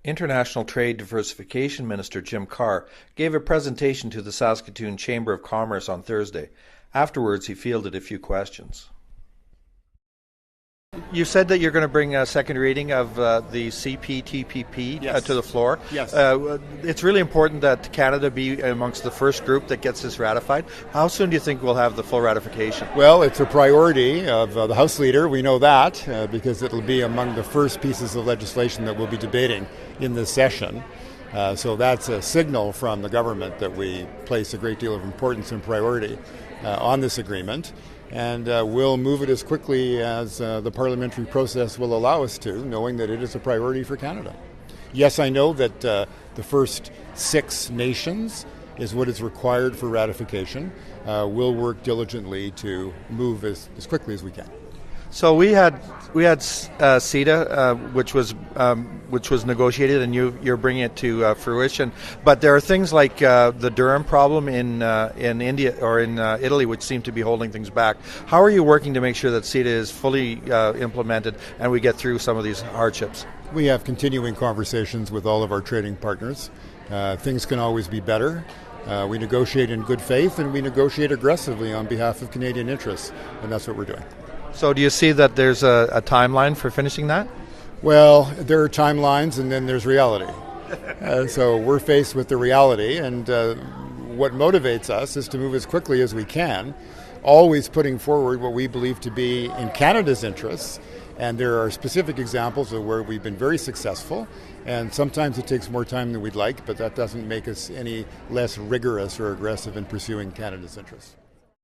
International Trade Diversification Minister Jim Carr gave a presentation to the Saskatoon Chamber of Commerce on Thursday. Afterwards, he fielded a few questions. You said that you're going to bring a second reading of the CPTPP to the floor. Yes. It's really important that Canada be amongst the first group that gets this ratified. How soon do you think we'll have the full ratification? Well, it's a priority of the House Leader. We know that because it'll be among the first pieces of legislation that we'll be debating in this session. So that's a signal from the government that we place a great deal of importance and priority on this agreement. And we'll move it as quickly as the parliamentary process will allow us to, knowing that it is a priority for Canada. Yes, I know that the first 6 nations is what is required for ratification. We'll work diligently to move as quickly as we can. So we had CETA, which was negotiated, and you're bringing it to fruition. But there are things like the Durham problem in India or in Italy, which seem to be holding things back. How are you working to make sure that CETA is fully implemented and we get through some of these hardships? We have continuing conversations with all of our trading partners. Things can always be better. We negotiate in good faith, and we negotiate aggressively on behalf of Canadian interests, and that's what we're doing. So do you see that there's a timeline for finishing that? Well, there are timelines and then there's reality. So we're faced with the reality, and what motivates us is to move as quickly as we can, always putting forward what we believe to be in Canada's interests. And there are specific examples of where we've been very successful, and sometimes it takes more time than we'd like, but that doesn't make us any less rigorous or aggressive in pursuing Canada's interests.